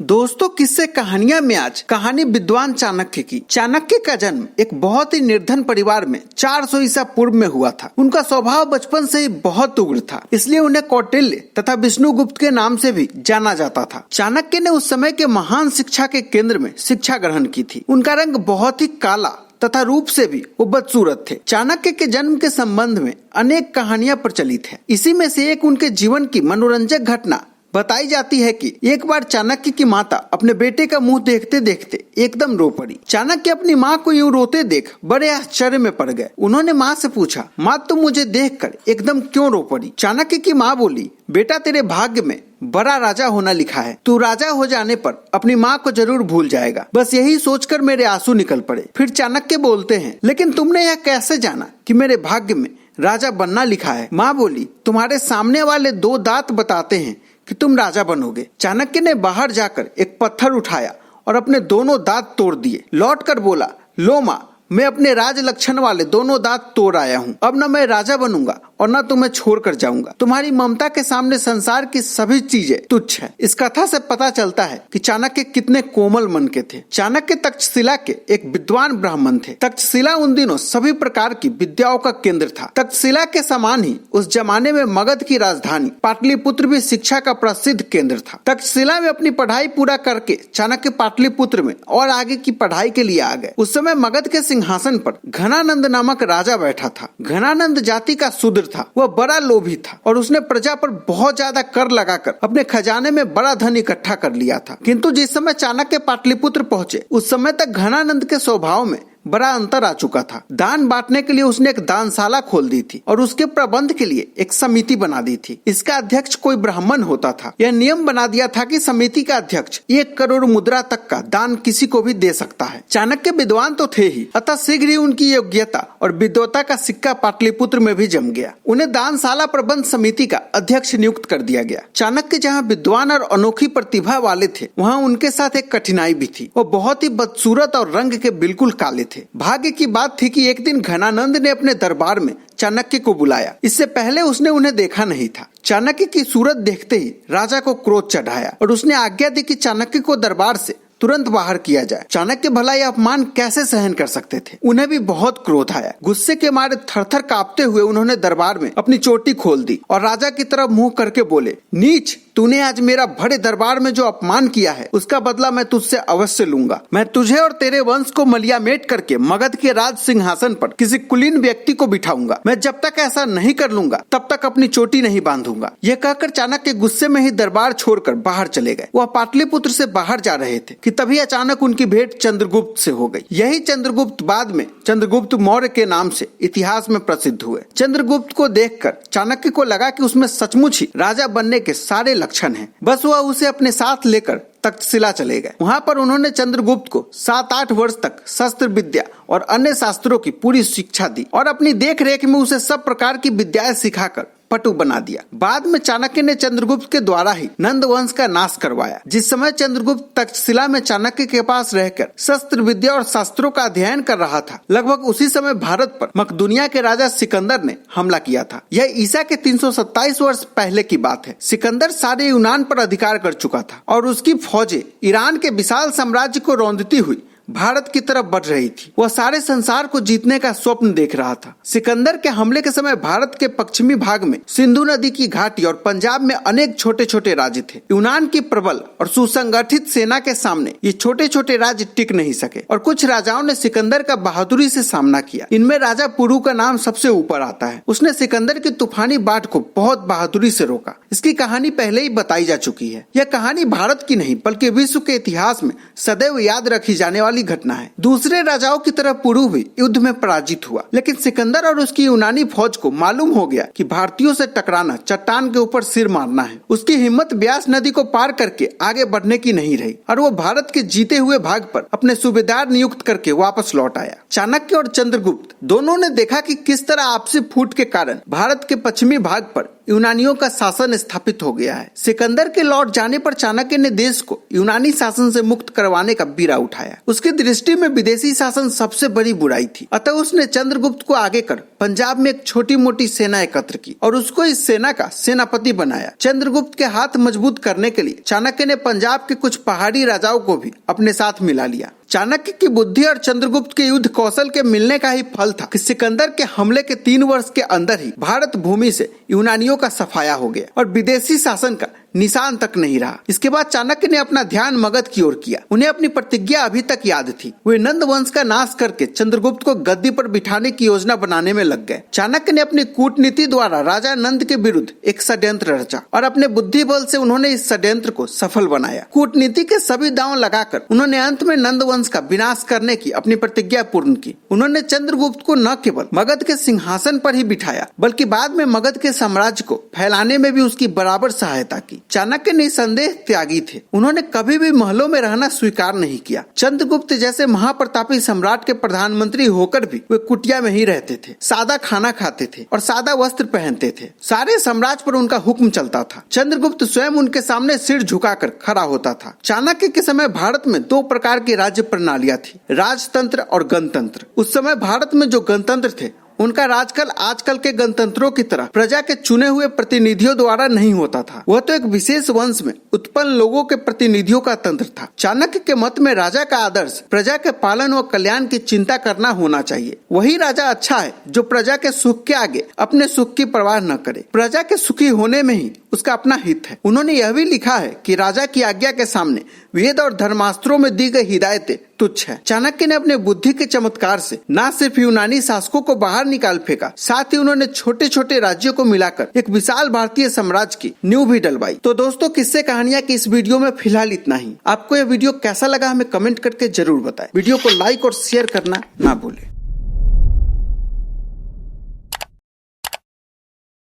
दोस्तों, किससे कहानियां में आज कहानी विद्वान चाणक्य की। चाणक्य का जन्म एक बहुत ही निर्धन परिवार में 400 ईसा पूर्व में हुआ था। उनका स्वभाव बचपन से ही बहुत उग्र था, इसलिए उन्हें कौटिल्य तथा विष्णुगुप्त के नाम से भी जाना जाता था। चाणक्य ने उस समय के महान शिक्षा के केंद्र में शिक्षा ग्रहण की थी। उनका रंग बहुत ही काला तथा रूप से भी वो बदसूरत थे। चाणक्य के जन्म के संबंध में अनेक कहानियां प्रचलित है। इसी में से एक उनके जीवन की मनोरंजक घटना बताई जाती है कि एक बार चाणक्य की माता अपने बेटे का मुंह देखते देखते एकदम रो पड़ी। चाणक्य अपनी माँ को यूं रोते देख बड़े आश्चर्य में पड़ गए। उन्होंने माँ से पूछा, माँ तुम मुझे देखकर एकदम क्यों रो पड़ी? चाणक्य की माँ बोली, बेटा तेरे भाग्य में बड़ा राजा होना लिखा है। तू राजा हो जाने पर अपनी माँ को जरूर भूल जाएगा। बस यही सोचकर मेरे आंसू निकल पड़े। फिर चाणक्य बोलते हैं, लेकिन तुमने यह कैसे जाना कि मेरे भाग्य में राजा बनना लिखा है? माँ बोली, तुम्हारे सामने वाले 2 दांत बताते हैं कि तुम राजा बनोगे। चाणक्य ने बाहर जाकर एक पत्थर उठाया और अपने दोनों दांत तोड़ दिए। लौटकर बोला, लो माँ, मैं अपने राज लक्षण वाले दोनों दांत तोड़ आया हूँ। अब न मैं राजा बनूंगा और न तुम्हें छोड़ कर जाऊंगा। तुम्हारी ममता के सामने संसार की सभी चीजें तुच्छ है। इस कथा से पता चलता है कि चाणक्य कितने कोमल मन के थे। चाणक्य तक्षशिला के एक विद्वान ब्राह्मण थे। तक्षशिला उन दिनों सभी प्रकार की विद्याओं का केंद्र था। तक्षशिला के समान ही उस जमाने में मगध की राजधानी पाटलिपुत्र भी शिक्षा का प्रसिद्ध केंद्र था। तक्षशिला में अपनी पढ़ाई पूरा करके चाणक्य पाटलिपुत्र में और आगे की पढ़ाई के लिए आ गए। उस समय मगध के सिंहासन पर घनानंद नामक राजा बैठा था। घनानंद जाति का शूद्र था। वह बड़ा लोभी था और उसने प्रजा पर बहुत ज्यादा कर लगाकर अपने खजाने में बड़ा धन इकट्ठा कर लिया था। किंतु जिस समय चाणक्य पाटलिपुत्र पहुंचे, उस समय तक घनानंद के स्वभाव में बड़ा अंतर आ चुका था। दान बांटने के लिए उसने एक दानशाला खोल दी थी और उसके प्रबंध के लिए एक समिति बना दी थी। इसका अध्यक्ष कोई ब्राह्मण होता था। यह नियम बना दिया था कि समिति का अध्यक्ष 1 करोड़ मुद्रा तक का दान किसी को भी दे सकता है। चाणक्य विद्वान तो थे ही, अतः शीघ्र ही उनकी योग्यता और विद्वता का सिक्का पाटलिपुत्र में भी जम गया। उन्हें दानशाला प्रबंध समिति का अध्यक्ष नियुक्त कर दिया गया। चाणक्य जहाँ विद्वान और अनोखी प्रतिभा वाले थे, वहाँ उनके साथ एक कठिनाई भी थी। वो बहुत ही बदसूरत और रंग के बिल्कुल काले थे। भाग्य की बात थी कि एक दिन घनानंद ने अपने दरबार में चाणक्य को बुलाया। इससे पहले उसने उन्हें देखा नहीं था। चाणक्य की सूरत देखते ही राजा को क्रोध चढ़ाया और उसने आज्ञा दी कि चाणक्य को दरबार से तुरंत बाहर किया जाए। चाणक्य भला यह अपमान कैसे सहन कर सकते थे? उन्हें भी बहुत क्रोध आया। गुस्से के मारे थरथर कांपते हुए उन्होंने दरबार में अपनी चोटी खोल दी और राजा की तरफ मुंह करके बोले, नीच, तूने आज मेरा बड़े दरबार में जो अपमान किया है, उसका बदला मैं तुझसे अवश्य लूंगा। मैं तुझे और तेरे वंश को मलियामेट करके मगध के राज सिंहासन पर किसी कुलीन व्यक्ति को बिठाऊंगा। मैं जब तक ऐसा नहीं कर लूंगा तब तक अपनी चोटी नहीं बांधूंगा। यह कहकर चाणक्य गुस्से में ही दरबार छोड़कर बाहर चले गए। वह पाटलिपुत्र से बाहर जा रहे थे कि तभी अचानक उनकी भेंट चंद्रगुप्त से हो गई। यही चंद्रगुप्त बाद में चंद्रगुप्त मौर्य के नाम से इतिहास में प्रसिद्ध हुए। चंद्रगुप्त को देखकर चाणक्य को लगा कि उसमें सचमुच ही राजा बनने के सारे लक्षण हैं। बस वह उसे अपने साथ लेकर तक्षशिला चले गए। वहां पर उन्होंने चंद्रगुप्त को 7-8 वर्ष तक शस्त्र विद्या और अन्य शास्त्रों की पूरी शिक्षा दी और अपनी देख रेख में उसे सब प्रकार की विद्याएं सिखाकर पटु बना दिया। बाद में चाणक्य ने चंद्रगुप्त के द्वारा ही नंद वंश का नाश करवाया। जिस समय चंद्रगुप्त तक्षशिला में चाणक्य के पास रहकर शस्त्र विद्या और शास्त्रों का अध्ययन कर रहा था, लगभग उसी समय भारत पर मकदुनिया के राजा सिकंदर ने हमला किया था। यह ईसा के 327 वर्ष पहले की बात है। सिकंदर सारे यूनान पर अधिकार कर चुका था और उसकी फौजें ईरान के विशाल साम्राज्य को रौंदती हुई भारत की तरफ बढ़ रही थी। वह सारे संसार को जीतने का स्वप्न देख रहा था। सिकंदर के हमले के समय भारत के पश्चिमी भाग में सिंधु नदी की घाटी और पंजाब में अनेक छोटे छोटे राज्य थे। यूनान की प्रबल और सुसंगठित सेना के सामने ये छोटे छोटे राज्य टिक नहीं सके और कुछ राजाओं ने सिकंदर का बहादुरी से सामना किया। इनमें राजा पुरु का नाम सबसे ऊपर आता है। उसने सिकंदर की तूफानी बाढ़ को बहुत बहादुरी से रोका। इसकी कहानी पहले ही बताई जा चुकी है। यह कहानी भारत की नहीं बल्कि विश्व के इतिहास में सदैव याद रखी जाने वाली घटना है। दूसरे राजाओं की तरह पुरु भी युद्ध में पराजित हुआ, लेकिन सिकंदर और उसकी यूनानी फौज को मालूम हो गया कि भारतीयों से टकराना चट्टान के ऊपर सिर मारना है। उसकी हिम्मत ब्यास नदी को पार करके आगे बढ़ने की नहीं रही और वो भारत के जीते हुए भाग पर अपने सूबेदार नियुक्त करके वापस लौट आया। चाणक्य और चंद्रगुप्त दोनों ने देखा कि किस तरह आपसी फूट के कारण भारत के पश्चिमी भाग पर यूनानियों का शासन स्थापित हो गया है। सिकंदर के लौट जाने पर चाणक्य ने देश को यूनानी शासन से मुक्त करवाने का बीड़ा उठाया। उसकी दृष्टि में विदेशी शासन सबसे बड़ी बुराई थी, अतः उसने चंद्रगुप्त को आगे कर पंजाब में एक छोटी मोटी सेना एकत्र की और उसको इस सेना का सेनापति बनाया। चंद्रगुप्त के हाथ मजबूत करने के लिए चाणक्य ने पंजाब के कुछ पहाड़ी राजाओं को भी अपने साथ मिला लिया। चाणक्य की बुद्धि और चंद्रगुप्त के युद्ध कौशल के मिलने का ही फल था कि सिकंदर के हमले के 3 वर्ष के अंदर ही भारत भूमि से यूनानियों का सफाया हो गया और विदेशी शासन का निशान तक नहीं रहा। इसके बाद चाणक्य ने अपना ध्यान मगध की ओर किया। उन्हें अपनी प्रतिज्ञा अभी तक याद थी। वे नंद वंश का नाश करके चंद्रगुप्त को गद्दी पर बिठाने की योजना बनाने में लग गए। चाणक्य ने अपनी कूटनीति द्वारा राजा नंद के विरुद्ध एक षड्यंत्र रचा और अपने बुद्धि बल से उन्होंने इस षड्यंत्र को सफल बनाया। कूटनीति के सभी दांव लगाकर उन्होंने अंत में नंद वंश का विनाश करने की अपनी प्रतिज्ञा पूर्ण की। उन्होंने चंद्रगुप्त को न केवल मगध के सिंहासन पर ही बिठाया बल्कि बाद में मगध के साम्राज्य को फैलाने में भी उसकी बराबर सहायता की। चाणक्य निसंदेह त्यागी थे। उन्होंने कभी भी महलों में रहना स्वीकार नहीं किया। चंद्रगुप्त जैसे महाप्रतापी सम्राट के प्रधानमंत्री होकर भी वे कुटिया में ही रहते थे, सादा खाना खाते थे और सादा वस्त्र पहनते थे। सारे साम्राज्य पर उनका हुक्म चलता था। चंद्रगुप्त स्वयं उनके सामने सिर झुकाकर खड़ा होता था। चाणक्य के समय भारत में 2 प्रकार की राज्य प्रणालियां थी, राजतंत्र और गणतंत्र। उस समय भारत में जो गणतंत्र थे उनका राजकाल आजकल के गणतंत्रों की तरह प्रजा के चुने हुए प्रतिनिधियों द्वारा नहीं होता था। वह तो एक विशेष वंश में उत्पन्न लोगों के प्रतिनिधियों का तंत्र था। चाणक्य के मत में राजा का आदर्श प्रजा के पालन व कल्याण की चिंता करना होना चाहिए। वही राजा अच्छा है जो प्रजा के सुख के आगे अपने सुख की परवाह न करे। प्रजा के सुखी होने में ही उसका अपना हित है। उन्होंने यह भी लिखा है कि राजा की आज्ञा के सामने वेद और धर्मास्त्रों में दी गई हिदायतें तुच्छ है। चाणक्य ने अपने बुद्धि के चमत्कार से न सिर्फ यूनानी शासकों को बाहर निकाल फेंका, साथ ही उन्होंने छोटे छोटे राज्यों को मिलाकर एक विशाल भारतीय साम्राज्य की नींव भी डलवाई। तो दोस्तों, किस्से कहानियां की इस वीडियो में फिलहाल इतना ही। आपको यह वीडियो कैसा लगा हमें कमेंट करके जरूर बताएं। वीडियो को लाइक और शेयर करना ना भूलें।